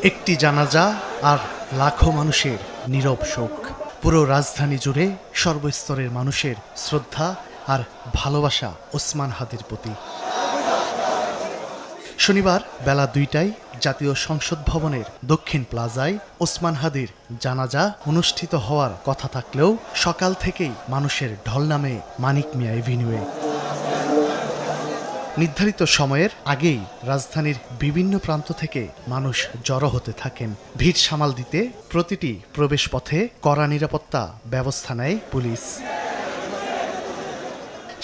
একটি জানাজা আর লাখো মানুষের নীরব শোক। পুরো রাজধানী জুড়ে সর্বস্তরের মানুষের শ্রদ্ধা আর ভালোবাসা ওসমান হাদির প্রতি। শনিবার বেলা ২টায় জাতীয় সংসদ ভবনের দক্ষিণ প্লাজায় ওসমান হাদির জানাজা অনুষ্ঠিত হওয়ার কথা থাকলেও সকাল থেকেই মানুষের ঢল নামে মানিক মিয়া এভিনিউয়ে। নির্ধারিত সময়ের আগেই রাজধানীর বিভিন্ন প্রান্ত থেকে মানুষ জড়ো হতে থাকেন। ভিড় সামাল দিতে প্রতিটি প্রবেশপথে কড়া নিরাপত্তা ব্যবস্থা নেয় পুলিশ।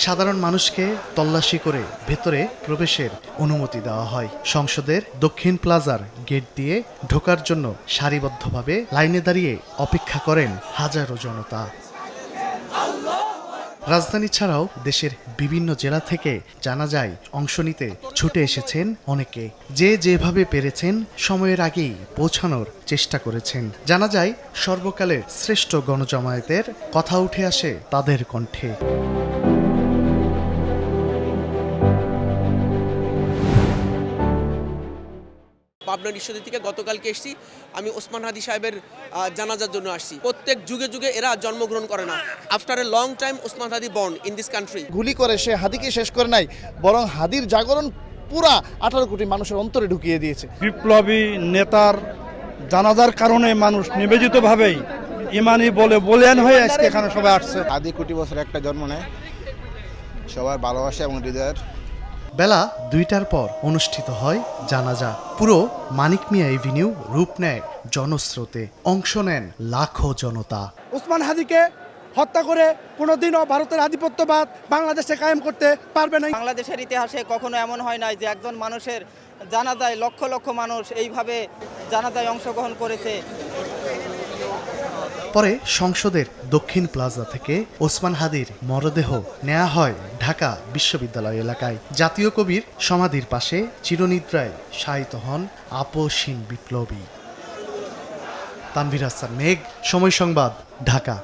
সাধারণ মানুষকে তল্লাশি করে ভেতরে প্রবেশের অনুমতি দেওয়া হয়। সংসদের দক্ষিণ প্লাজার গেট দিয়ে ঢোকার জন্য সারিবদ্ধভাবে লাইনে দাঁড়িয়ে অপেক্ষা করেন হাজারো জনতা। রাজধানী ছাড়াও দেশের বিভিন্ন জেলা থেকে জানাজায় অংশ নিতে ছুটে এসেছেন অনেকে। যে যেভাবে পেরেছেন সময়ের আগেই পৌঁছানোর চেষ্টা করেছেন। জানাজায় সর্বকালের শ্রেষ্ঠ গণজামায়াতের কথা উঠে আসে তাদের কণ্ঠে। পাবনা ঈশ্বরদী থেকে গতকালকে এসেছি। আমি ওসমান হাদি সাহেবের জানাজার জন্য আসছি। প্রত্যেক যুগে যুগে এরা জন্মগ্রহণ করে না। After a long time Osman Hadi born in this country. গুলি করে সে হাদিকে শেষ করে নাই, বরং হাদির জাগরণ পুরা 18 কোটি মানুষের অন্তরে ঢুকিয়ে দিয়েছে। বিপ্লবী নেতার জানাজার কারণে মানুষ নিবেদিতভাবেই ইমানি বলেন হয়ে আজকে এখানে সবাই আসছে। আদি কোটি বছর একটা জন্ম নেয়, সবার ভালোবাসা এবং হৃদয়ের। বেলা ২টার পর অনুষ্ঠিত হয় জানাজা। পুরো মানিক মিয়া এভিনিউ রূপ নেয় জনস্রোতে। অংশ নেন লাখো জনতা। ওসমান হাদিকে হত্যা করে কোনোদিনও ভারতের আধিপত্যবাদ বাংলাদেশে কায়েম করতে পারবে না। বাংলাদেশের ইতিহাসে কখনো এমন হয় নাই যে একজন মানুষের জানাজায় লক্ষ লক্ষ মানুষ এইভাবে জানাজায় অংশগ্রহণ করেছে। পরে সংসদের দক্ষিণ প্লাজা থেকে ওসমান হাদির মরদেহ নেওয়া হয় ঢাকা বিশ্ববিদ্যালয় এলাকায়। জাতীয় কবির সমাধির পাশে চিরনিদ্রায় শায়িত হন আপসহীন বিপ্লবী। তানভীর হাসান মেঘ, সময় সংবাদ, ঢাকা।